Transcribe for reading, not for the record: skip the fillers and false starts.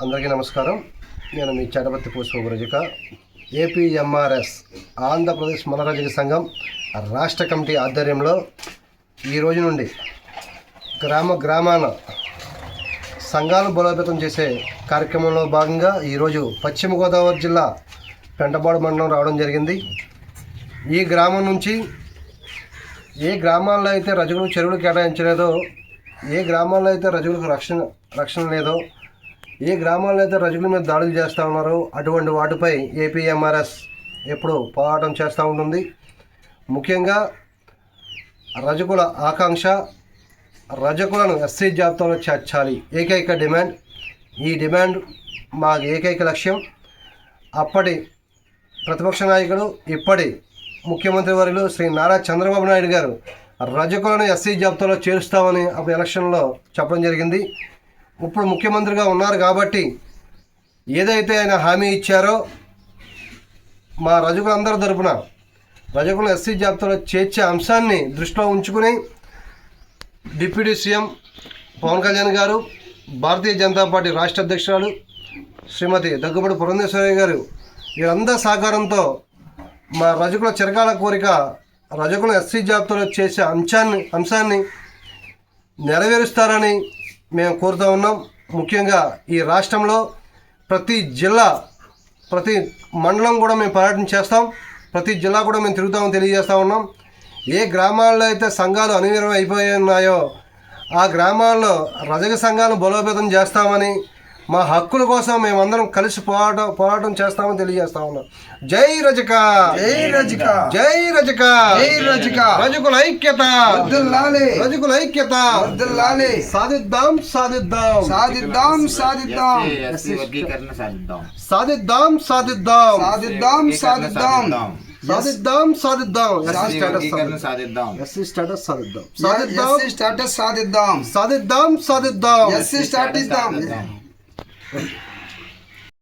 అందరికీ నమస్కారం. నేను మీ చటపతి పుష్ప రజిక. ఏపీఎంఆర్ఎస్ ఆంధ్రప్రదేశ్ మనరజక సంఘం రాష్ట్ర కమిటీ ఆధ్వర్యంలో ఈ రోజు నుండి గ్రామాన సంఘాలను బలోపేతం చేసే కార్యక్రమంలో భాగంగా ఈరోజు పశ్చిమ గోదావరి జిల్లా పెంటపాడు మండలం రావడం జరిగింది. ఈ గ్రామం నుంచి ఏ గ్రామాల్లో అయితే రజకులు చెరువులు కేటాయించలేదో, ఏ గ్రామాల్లో అయితే రజకులకు రక్షణ లేదో, ఏ గ్రామాల్లో అయితే రజకుల మీద దాడులు చేస్తూ ఉన్నారో అటువంటి వాటిపై ఏపీఎంఆర్ఎస్ ఎప్పుడు పోరాటం చేస్తూ ఉంటుంది. ముఖ్యంగా రజకుల ఆకాంక్ష రజకులను ఎస్సీ జాబితాలో చేర్చాలి ఏకైక డిమాండ్. ఈ డిమాండ్ మా ఏకైక లక్ష్యం. అప్పటి ప్రతిపక్ష నాయకుడు ఇప్పటి ముఖ్యమంత్రి వర్యులు శ్రీ నారా చంద్రబాబు నాయుడు గారు రజకులను ఎస్సీ జాబితాలో చేరుస్తామని అప్పుడు ఎలక్షన్లో చెప్పడం జరిగింది. ఇప్పుడు ముఖ్యమంత్రిగా ఉన్నారు కాబట్టి ఏదైతే ఆయన హామీ ఇచ్చారో మా రజకులందరి తరపున రజకులను ఎస్సీ జాబితాలో చేర్చే అంశాన్ని దృష్టిలో ఉంచుకుని డిప్యూటీ సీఎం పవన్ కళ్యాణ్ గారు, భారతీయ జనతా పార్టీ రాష్ట్ర అధ్యక్షురాలు శ్రీమతి దగ్గుబాటి పురంధేశ్వరి గారు వీరందరి సహకారంతో మా రజకుల చిరకాల కోరిక రజకులను ఎస్సీ జాబితాలో చేసే అంశాన్ని నెరవేరుస్తారని మేము కోరుతూ ఉన్నాం. ముఖ్యంగా ఈ రాష్ట్రంలో ప్రతి జిల్లా, ప్రతి మండలం కూడా మేము పర్యటన చేస్తాం, ప్రతి జిల్లా కూడా మేము తిరుగుతామని తెలియజేస్తూ ఉన్నాం. ఏ గ్రామాల్లో అయితే సంఘాలు అనిర్వీర్యం అయిపోయి ఉన్నాయో ఆ గ్రామాల్లో రజక సంఘాలను బలోపేతం చేస్తామని, మా హక్కుల కోసం మేమందరం కలిసి పోరాటం చేస్తామని తెలియజేస్తా ఉన్నాం. జై రజక, జై రజక, జై రజక, జై రజక. రజకుల ఐక్యత, రజకుల ఐక్యత సాధిద్దాం, సాధిద్దాం, సాధిద్దాం, సాధిద్దాం, సాధిద్దాం, సాధిద్దాం, సాధిద్దాం, సాధిద్దాం, సాధిద్దాం, సాధిద్దాం, ఎస్సీ స్టేటస్ సాధిద్దాం, సాధిద్దాం, స్టేటస్ సాధిద్దాం, సాధిద్దాం, సాధిద్దాం, ఎస్సీ స్టేటస్ సాధిద్దాం.